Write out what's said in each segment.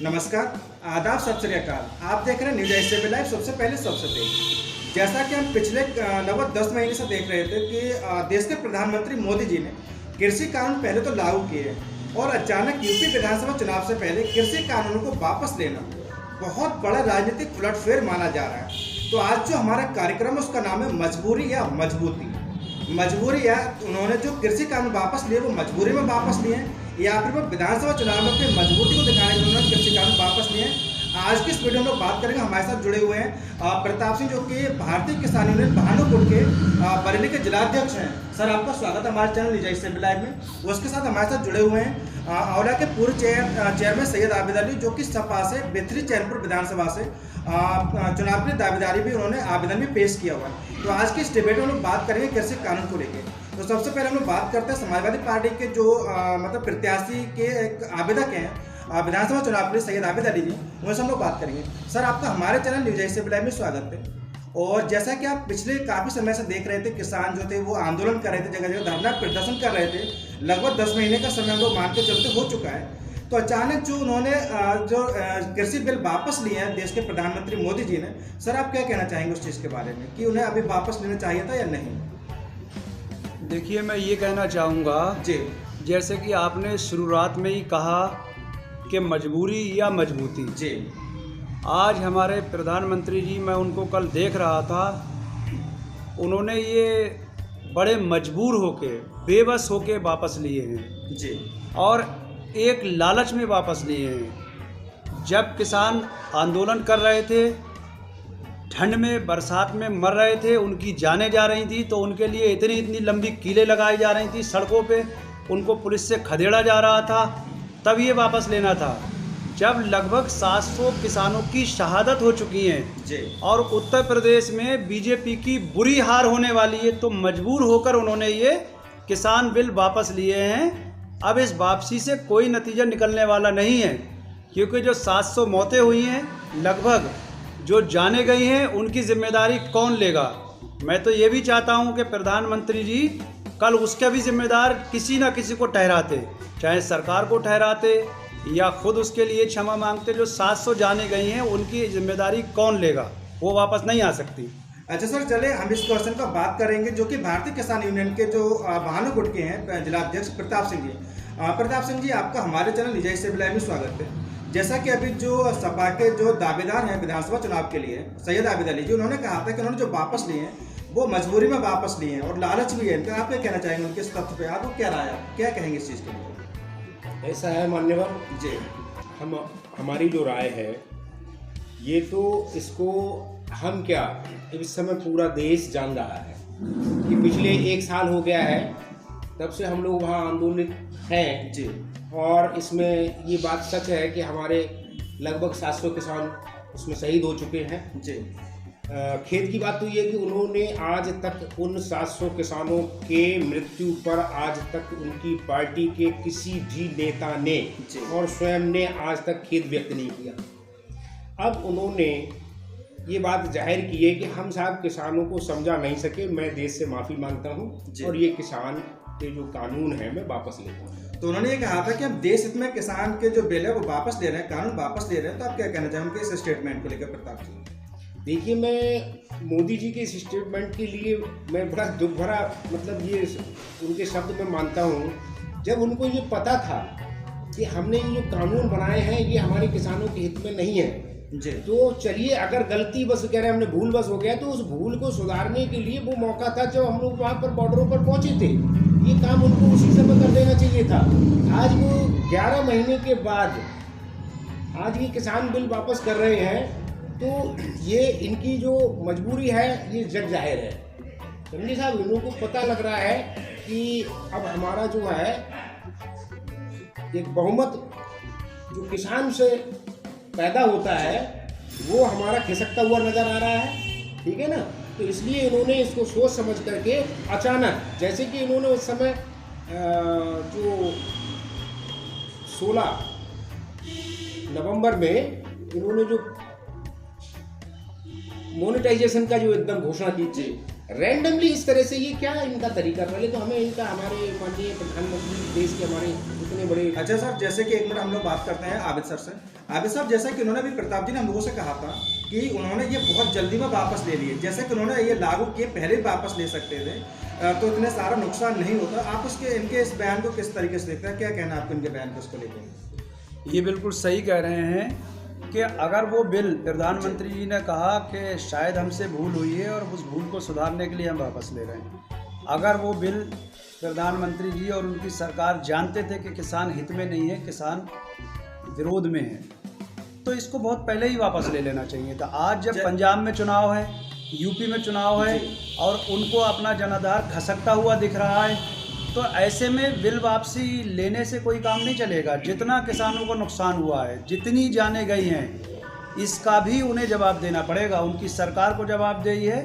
नमस्कार, आदाब, सत श्री अकाल। आप देख रहे हैं न्यूज एस लाइव। सबसे पहले सबसे तेज। जैसा कि हम पिछले लगभग 10 महीने से देख रहे थे कि देश के प्रधानमंत्री मोदी जी ने कृषि कानून पहले तो लागू किए और अचानक यूपी विधानसभा चुनाव से पहले कृषि कानूनों को वापस लेना बहुत बड़ा राजनीतिक उलटफेर माना जा रहा है। तो आज जो हमारा कार्यक्रम है उसका नाम है मजबूरी या मजबूती। मजबूरी या उन्होंने जो कृषि कानून वापस लिए वो मजबूरी में वापस लिए हैं या फिर वो विधानसभा चुनाव में अपनी मजबूती को दिखाने के लिए उन्होंने कृषि कानून वापस लिए हैं। आज की इस वीडियो में लोग बात करेंगे। हमारे साथ जुड़े हुए हैं प्रताप सिंह, जो कि भारतीय किसान यूनियन भानुकुट के बरेली के जिलाध्यक्ष हैं। सर, आपका स्वागत है हमारे चैनल न्यूज एस लाइव में। उसके साथ हमारे साथ जुड़े हुए हैं औला के पूर्व चेयरमैन सैयद आबिद अली, जो कि सपा से बेथरी चैनपुर विधानसभा से चुनाव की दावेदारी भी उन्होंने आवेदन भी पेश किया हुआ है। तो आज की इस डिबेट में हम लोग बात करेंगे कृषि कानून को लेकर। तो सबसे पहले हम लोग बात करते हैं समाजवादी पार्टी के जो मतलब प्रत्याशी के एक आवेदक हैं विधानसभा चुनाव के लिए, सैयद आबिद अली जी, उनसे हम लोग बात करेंगे। सर, आपका हमारे चैनल न्यूज एस लाइव में स्वागत है। और जैसा कि आप पिछले काफ़ी समय से देख रहे थे, किसान जो थे वो आंदोलन कर रहे थे, जगह जगह धरना प्रदर्शन कर रहे थे। लगभग 10 महीने का समय हम लोग मान के चलते हो चुका है। तो अचानक जो उन्होंने जो कृषि बिल वापस लिए हैं देश के प्रधानमंत्री मोदी जी ने, सर आप क्या कहना चाहेंगे उस चीज़ के बारे में कि उन्हें अभी वापस लेना चाहिए था या नहीं? देखिए, मैं ये कहना चाहूँगा जी, जैसे कि आपने शुरुआत में ही कहा कि मजबूरी या मजबूती। जी, आज हमारे प्रधानमंत्री जी, मैं उनको कल देख रहा था, उन्होंने ये बड़े मजबूर होके, बेबस होके वापस लिए हैं जी, और एक लालच में वापस लिए हैं। जब किसान आंदोलन कर रहे थे, ठंड में बरसात में मर रहे थे, उनकी जानें जा रही थी, तो उनके लिए इतनी इतनी लंबी कीलें लगाई जा रही थी सड़कों पे, उनको पुलिस से खदेड़ा जा रहा था, तब ये वापस लेना था। जब लगभग 700 किसानों की शहादत हो चुकी है जी, और उत्तर प्रदेश में बीजेपी की बुरी हार होने वाली है, तो मजबूर होकर उन्होंने ये किसान बिल वापस लिए हैं। अब इस वापसी से कोई नतीजा निकलने वाला नहीं है, क्योंकि जो 700 मौतें हुई हैं, लगभग जो जाने गई हैं, उनकी जिम्मेदारी कौन लेगा? मैं तो ये भी चाहता हूं कि प्रधानमंत्री जी कल उसका भी जिम्मेदार किसी ना किसी को ठहराते, चाहे सरकार को ठहराते या खुद उसके लिए क्षमा मांगते। जो 700 जाने गई हैं, उनकी जिम्मेदारी कौन लेगा? वो वापस नहीं आ सकती। अच्छा सर, चले हम इस क्वेश्चन का बात करेंगे जो कि भारतीय किसान यूनियन के जो भानुकुट के हैं जिलाध्यक्ष प्रताप सिंह जी। प्रताप सिंह जी, आपका हमारे चैनल न्यूज एस लाइव में स्वागत है। जैसा कि अभी जो सपा के जो दावेदार हैं विधानसभा चुनाव के लिए, सैयद आबिद अली जी, उन्होंने कहा था कि उन्होंने जो वापस लिए हैं वो मजबूरी में वापस लिए हैं और लालच भी है। तो आप क्या कहना चाहेंगे उनके इस तथ्य पे? आपको क्या राय है, क्या कहेंगे इस चीज़ के लिए? ऐसा है मान्यवर जी, हमारी जो राय है, ये तो इसको हम क्या, इस समय पूरा देश जान रहा है कि पिछले 1 साल हो गया है तब से हम लोग वहाँ आंदोलित हैं जी, और इसमें ये बात सच है कि हमारे लगभग 700 किसान उसमें शहीद हो चुके हैं। जी, खेद की बात तो ये कि उन्होंने आज तक उन 700 किसानों के मृत्यु पर आज तक उनकी पार्टी के किसी भी नेता ने और स्वयं ने आज तक खेद व्यक्त नहीं किया। अब उन्होंने ये बात जाहिर की है कि हम साहब किसानों को समझा नहीं सके, मैं देश से माफ़ी मांगता हूँ और ये किसान के जो कानून है मैं वापस लेता हूँ। तो उन्होंने ये कहा था कि हम देश हित में किसान के जो बिल है वो वापस ले रहे हैं, कानून वापस ले रहे हैं। तो आप क्या कहना चाहेंगे इस स्टेटमेंट को लेकर प्रताप जी? देखिए, मैं मोदी जी के इस स्टेटमेंट के लिए मैं बड़ा दुख भरा, मतलब ये उनके शब्द में मानता हूँ। जब उनको ये पता था कि हमने ये जो कानून बनाए हैं ये हमारे किसानों के हित में नहीं है जी, तो चलिए, अगर गलती बस कह रहे हैं हमने भूल बस हो गया, तो उस भूल को सुधारने के लिए वो मौका था जब हम लोग वहाँ पर बॉर्डरों पर पहुँचे थे। ये काम उनको उसी समय कर देना चाहिए था। आज वो 11 महीने के बाद आज ये किसान बिल वापस कर रहे हैं, तो ये इनकी जो मजबूरी है ये जग जाहिर है। समझिए साहब, इन लोगों को पता लग रहा है कि अब हमारा जो है एक बहुमत जो किसान से पैदा होता है वो हमारा खिसकता हुआ नजर आ रहा है, ठीक है ना। तो इसलिए इन्होंने इसको सोच समझ करके अचानक, जैसे कि इन्होंने उस समय जो 16 नवंबर में इन्होंने जो मोनेटाइजेशन का जो एकदम घोषणा की थी, रैंडमली इस तरह से ये क्या इनका तरीका? पहले तो हमें इनका, हमारे माननीय प्रधानमंत्री देश के हमारे इतने बड़े। अच्छा सर, जैसे कि एक मिनट हम लोग बात करते हैं आबिद सर से। आबिद साहब, जैसा कि उन्होंने भी प्रताप जी ने हम लोगों से कहा था कि उन्होंने ये बहुत जल्दी में वापस ले लिए, जैसे कि उन्होंने ये लागू किए पहले भी वापस ले सकते थे तो इतने सारा नुकसान नहीं होता। आप उसके इनके इस बयान को किस तरीके से देखते हैं? क्या कहना है आपको इनके बयान को इसको लेकर? ये बिल्कुल सही कह रहे हैं कि अगर वो बिल प्रधानमंत्री जी ने कहा कि शायद हमसे भूल हुई है और उस भूल को सुधारने के लिए हम वापस ले रहे हैं, अगर वो बिल प्रधानमंत्री जी और उनकी सरकार जानते थे कि किसान हित में नहीं है, किसान विरोध में है, तो इसको बहुत पहले ही वापस ले लेना चाहिए था। आज जब पंजाब में चुनाव है, यूपी में चुनाव है और उनको अपना जनाधार खसकता हुआ दिख रहा है, तो ऐसे में बिल वापसी लेने से कोई काम नहीं चलेगा। जितना किसानों को नुकसान हुआ है, जितनी जानें गई हैं, इसका भी उन्हें जवाब देना पड़ेगा, उनकी सरकार को जवाबदेही है।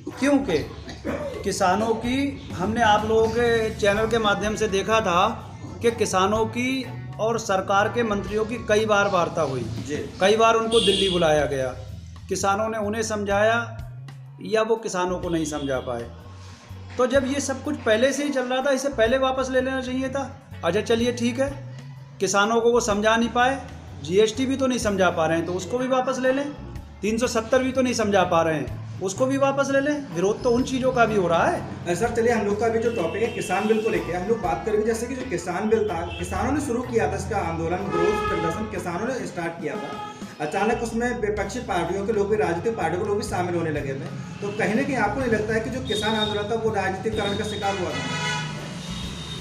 क्योंकि किसानों की, हमने आप लोगों के चैनल के माध्यम से देखा था कि किसानों की और सरकार के मंत्रियों की कई बार वार्ता हुई, कई बार उनको दिल्ली बुलाया गया, किसानों ने उन्हें समझाया या वो किसानों को नहीं समझा पाए। तो जब ये सब कुछ पहले से ही चल रहा था, इसे पहले वापस ले लेना चाहिए था। अच्छा चलिए ठीक है, किसानों को वो समझा नहीं पाए, जीएसटी भी तो नहीं समझा पा रहे हैं, तो उसको भी वापस ले लें। 370 भी तो नहीं समझा पा रहे हैं, उसको भी वापस ले लें। विरोध तो उन चीज़ों का भी हो रहा है। सर चलिए, हम लोग का भी जो टॉपिक है किसान बिल को लेकर हम लोग बात करेंगे। जैसे कि जो किसान बिल था, किसानों ने शुरू किया था इसका आंदोलन, विरोध प्रदर्शन किसानों ने स्टार्ट किया था। अचानक उसमें विपक्षी पार्टियों के लोग भी, राजनीतिक पार्टियों के लोग भी शामिल होने लगे थे। तो कहीं ना कहीं आपको नहीं लगता है कि जो किसान आंदोलन था वो राजनीतिकरण का शिकार हुआ था?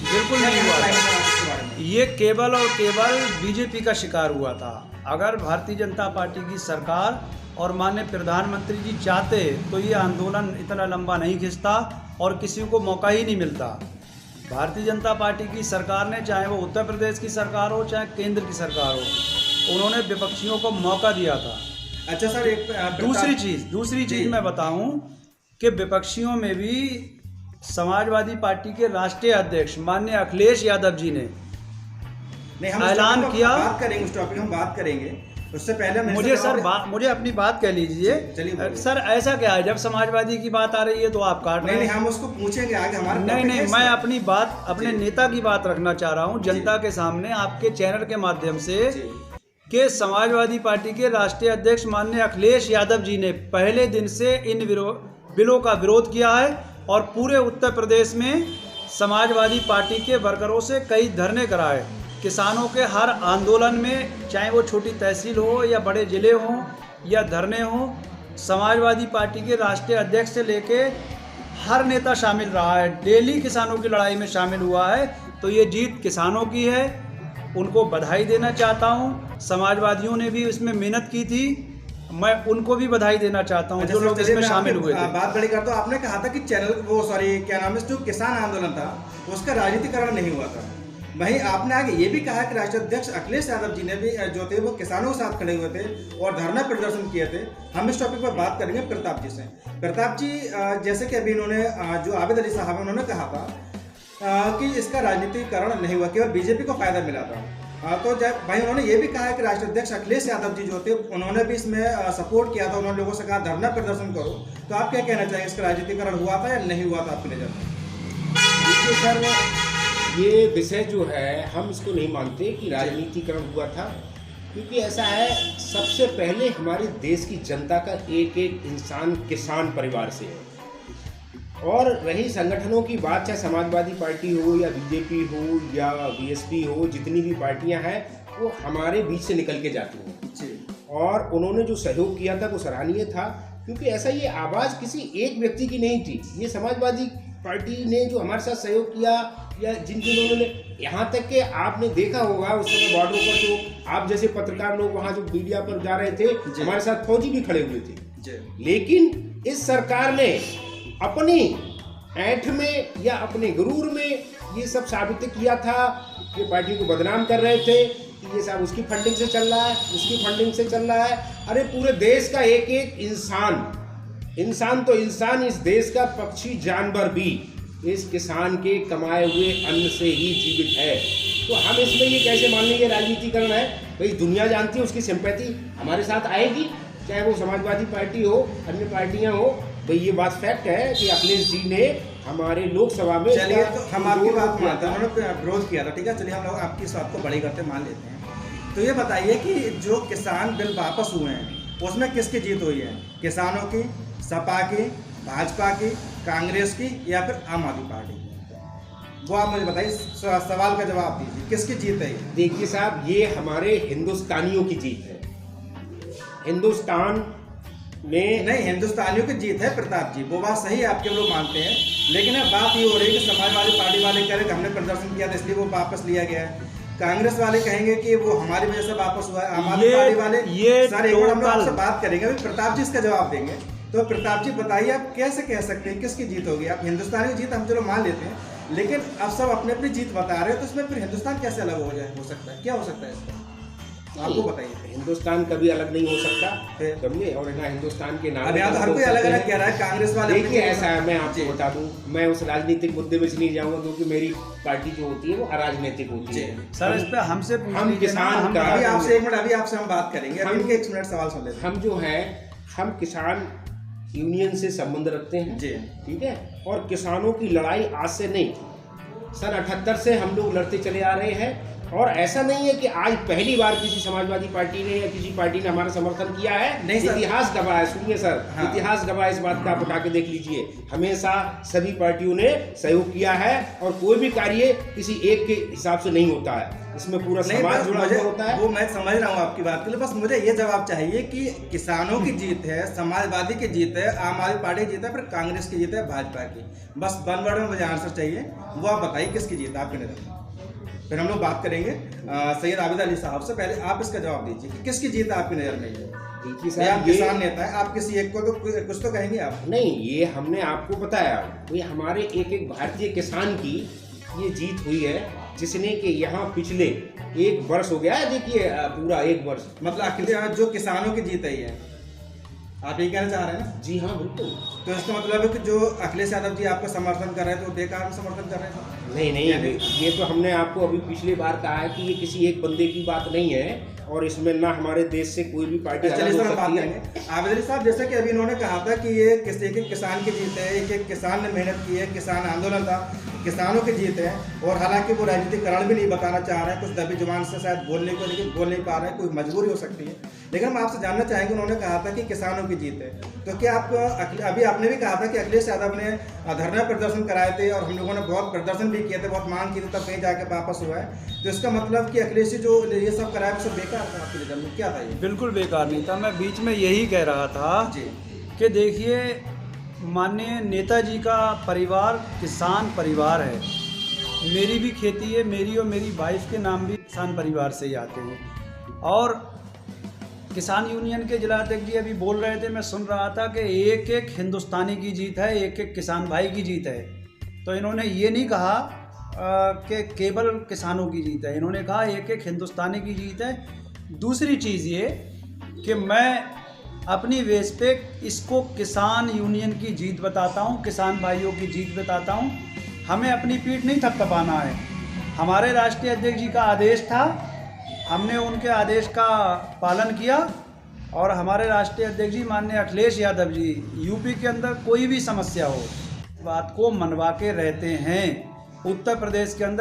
बिल्कुल नहीं हुआ था। ये केवल और केवल बीजेपी का शिकार हुआ था। अगर भारतीय जनता पार्टी की सरकार और माननीय प्रधानमंत्री जी चाहते तो ये आंदोलन इतना लंबा नहीं खिंचता और किसी को मौका ही नहीं मिलता। भारतीय जनता पार्टी की सरकार ने, चाहे वो उत्तर प्रदेश की सरकार हो चाहे केंद्र की सरकार हो, उन्होंने विपक्षियों को मौका दिया था। अच्छा सर, एक दूसरी चीज़ मैं बताऊं कि विपक्षियों में भी समाजवादी पार्टी के राष्ट्रीय अध्यक्ष माननीय अखिलेश यादव जी ने ऐलान किया। बात करेंगे उस टॉपिक, हम बात करेंगे। उससे पहले मुझे अपनी बात कह लीजिए। सर ऐसा क्या है, जब समाजवादी की बात आ रही है तो आप काट रहे हैं। नहीं, हम उसको पूछेंगे आगे हमारे। नहीं, मैं अपनी बात, अपने नेता की बात रखना चाह रहा हूँ जनता के सामने, आपके चैनल के माध्यम से, कि समाजवादी पार्टी के राष्ट्रीय अध्यक्ष माननीय अखिलेश यादव जी ने पहले दिन से इन बिलों का विरोध किया है और पूरे उत्तर प्रदेश में समाजवादी पार्टी के वर्करों से कई धरने कराए। किसानों के हर आंदोलन में, चाहे वो छोटी तहसील हो या बड़े ज़िले हों या धरने हों, समाजवादी पार्टी के राष्ट्रीय अध्यक्ष से लेके हर नेता शामिल रहा है, डेली किसानों की लड़ाई में शामिल हुआ है। तो ये जीत किसानों की है, उनको बधाई देना चाहता हूँ। समाजवादियों ने भी इसमें मेहनत की थी, मैं उनको भी बधाई देना चाहता हूँ जो लोग इसमें शामिल हुए थे। बात बड़ी करता हूँ, आपने कहा था कि क्या नाम है, जो किसान आंदोलन था उसका राजनीतिकरण नहीं हुआ था। वहीं आपने आगे ये भी कहा कि राष्ट्रीय अध्यक्ष अखिलेश यादव जी ने भी जो थे वो किसानों के साथ खड़े हुए थे और धरना प्रदर्शन किए थे। हम इस टॉपिक पर बात करेंगे प्रताप जी से। प्रताप जी, जैसे कि अभी इन्होंने, जो आबिद अली साहब उन्होंने कहा था कि इसका राजनीतिकरण नहीं हुआ, केवल बीजेपी को फायदा मिला था। तो जब भाई उन्होंने ये भी कहा है कि राष्ट्रीय अध्यक्ष अखिलेश यादव जी जो थे उन्होंने भी इसमें सपोर्ट किया था, उन्होंने लोगों से कहा धरना प्रदर्शन करो। तो आप क्या कहना चाहेंगे, इसका राजनीतिकरण हुआ था या नहीं हुआ था आपकी नज़र में? देखिए सर, ये विषय जो है हम इसको नहीं मानते कि राजनीतिकरण हुआ था, क्योंकि ऐसा है, सबसे पहले हमारे देश की जनता का एक एक इंसान किसान परिवार से है। और रही संगठनों की बात, चाहे समाजवादी पार्टी हो या बीजेपी हो या बीएसपी हो, जितनी भी पार्टियां हैं वो हमारे बीच से निकल के जाती हैं। और उन्होंने जो सहयोग किया था वो सराहनीय था, क्योंकि ऐसा ये आवाज़ किसी एक व्यक्ति की नहीं थी। ये समाजवादी पार्टी ने जो हमारे साथ सहयोग किया, या जिन उन्होंने, यहाँ तक कि आपने देखा होगा उस समय बॉर्डर पर जो आप जैसे पत्रकार लोग वहाँ जो मीडिया पर जा रहे थे, हमारे साथ फौजी भी खड़े हुए थे। लेकिन इस सरकार ने अपनी ऐंठ में या अपने गुरूर में ये सब साबित किया था, ये पार्टी को बदनाम कर रहे थे कि ये सब उसकी फंडिंग से चल रहा है, उसकी फंडिंग से चल रहा है। अरे पूरे देश का एक एक इंसान तो इंसान, इस देश का पक्षी जानवर भी इस किसान के कमाए हुए अन्न से ही जीवित है। तो हम इसमें ये कैसे मान लेंगे राजनीतिकरण है? भाई दुनिया जानती है, उसकी सिंपैथी हमारे साथ आएगी, चाहे वो समाजवादी पार्टी हो, अन्य पार्टियां हो। तो ये बात फैक्ट है कि अखिलेश जी ने हमारे लोकसभा में चलिए, इसका तो हम आपकी बात किया मानते हैं, उन्होंने विरोध किया था, ठीक है, चलिए हम लोग आपकी इस बात को बड़ी करते मान लेते हैं। तो ये बताइए कि जो किसान बिल वापस हुए हैं उसमें किसकी जीत हुई है? किसानों की, सपा की, भाजपा की, कांग्रेस की या फिर आम आदमी पार्टी की? वो आप मुझे बताइए, सवाल का जवाब दीजिए, किसकी जीत है ये? देखिए साहब, ये हमारे हिंदुस्तानियों की जीत है। हिंदुस्तान में नहीं, हिंदुस्तानियों की जीत है प्रताप जी, वो बात सही है, आपके लोग मानते हैं, लेकिन अब बात ये हो रही है कि समाजवादी पार्टी वाले कह रहे कि हमने प्रदर्शन किया था इसलिए वो वापस लिया गया है। कांग्रेस वाले कहेंगे कि वो हमारी वजह से वापस हुआ है। आम आदमी पार्टी वाले सर, एक बार हम लोग आपसे बात करेंगे, अभी प्रताप जी इसका जवाब देंगे। तो प्रताप जी बताइए, आप कैसे कह सकते हैं किसकी जीत होगी? आप हिंदुस्तानी की जीत हम चलो मान लेते हैं, लेकिन अब सब अपनी अपनी जीत बता रहे हैं, तो इसमें फिर हिंदुस्तान कैसे अलग हो सकता है? क्या हो सकता है इसका, आपको बताइए। हिंदुस्तान कभी अलग नहीं हो सकता, समझे? और ना हिंदुस्तान के नाम अब यहाँ तो हर कोई अलग अलग कह रहा है, कांग्रेस वाले देखिए ऐसा है, मैं आपको बता दूं, मैं उस राजनीतिक मुद्दे में नहीं जाऊंगा क्योंकि मेरी पार्टी जो होती है वो अराजनीतिक होती है। सर, इस पे हमसे हम किसान का अभी आपसे एक मिनट, अभी आपसे हम बात करेंगे, अभी इनके एक मिनट सवाल सुन लेते हैं। हम जो है, हम किसान यूनियन से संबंध रखते हैं जी, ठीक है, और किसानों की लड़ाई आज से नहीं, सन 78 से हम लोग लड़ते चले आ रहे हैं। और ऐसा नहीं है कि आज पहली बार किसी समाजवादी पार्टी ने या किसी पार्टी ने हमारा समर्थन किया है। नहीं सर, इतिहास गवाह है, सुनिए सर, हाँ। इतिहास गवाह इस बात का, आप उठा के देख लीजिए। हमेशा सभी पार्टियों ने सहयोग किया है और कोई भी कार्य किसी एक के हिसाब से नहीं होता है, इसमें पूरा समाज जुड़ा हुआ होता है। वो मैं समझ रहा हूँ आपकी बात के लिए, बस मुझे ये जवाब चाहिए कि किसानों की जीत है, समाजवादी की जीत है, आम आदमी पार्टी की जीत है, फिर कांग्रेस की जीत है, भाजपा की, बस वन वर्ड में मुझे आंसर चाहिए, वो आप बताइए किसकी जीत है आपकी नजर में। फिर हम लोग बात करेंगे सैयद आबिद अली साहब से, पहले आप इसका जवाब दीजिए कि किसकी जीत है आपकी नज़र में ये? देखिए सर, आप ये किसान नेता है, आप किसी एक को तो कुछ तो कहेंगे आप। नहीं, ये हमने आपको बताया, ये हमारे एक एक भारतीय किसान की ये जीत हुई है, जिसने कि यहाँ पिछले 1 वर्ष हो गया है, देखिए पूरा 1 वर्ष, मतलब जो किसानों की जीत है ये, आप ये कहना चाह रहे हैं ना? जी हाँ बिल्कुल। तो इसका मतलब है कि जो अखिलेश यादव जी आपका समर्थन कर रहे थे वो बेकार में समर्थन कर रहे थे? नहीं, ये तो हमने आपको अभी पिछली बार कहा है कि ये किसी एक बंदे की बात नहीं है और इसमें ना हमारे देश से कोई भी पार्टी अलग हो सकती है। आबिद अली साहब, जैसे कि अभी इन्होंने कहा था कि ये किसी एक किसान की जीत है, एक किसान ने मेहनत की है, किसान आंदोलन था, किसानों की जीत है, और हालांकि वो राजनीतिकरण भी नहीं बताना चाह रहे हैं, कुछ दबी जुबान से शायद बोलने को, लेकिन बोल नहीं पा रहे हैं, कोई मजबूरी हो सकती है। लेकिन हम आपसे जानना चाहेंगे, उन्होंने कहा था कि किसानों की जीत है, तो क्या आप अभी आपने भी कहा था कि अखिलेश यादव ने धरना प्रदर्शन कराए थे और हम लोगों ने बहुत प्रदर्शन भी किए थे, बहुत मांग की थी, तब कहीं जाके वापस हुआ है, तो इसका मतलब कि अखिलेश जी जो ये सब कराया वो सब बेकार था आपके नजर में? क्या था ये? बिल्कुल बेकार नहीं था, मैं बीच में यही कह रहा था जी कि देखिए, माननीय नेताजी का परिवार किसान परिवार है, मेरी भी खेती है, मेरी और मेरी वाइफ के नाम भी किसान परिवार से ही आते हैं। और किसान यूनियन के जिला अध्यक्ष जी अभी बोल रहे थे, मैं सुन रहा था कि एक एक हिंदुस्तानी की जीत है, एक एक किसान भाई की जीत है। तो इन्होंने ये नहीं कहा कि केवल किसानों की जीत है, इन्होंने कहा एक एक हिंदुस्तानी की जीत है। दूसरी चीज़ ये कि मैं अपनी बेस पे इसको किसान यूनियन की जीत बताता हूँ, किसान भाइयों की जीत बताता हूँ। हमें अपनी पीठ नहीं थपथपाना है। हमारे राष्ट्रीय अध्यक्ष जी का आदेश था, हमने उनके आदेश का पालन किया, और हमारे राष्ट्रीय अध्यक्ष जी माननीय अखिलेश यादव जी, यूपी के अंदर कोई भी समस्या हो, बात को मनवा के रहते हैं। उत्तर प्रदेश के अंदर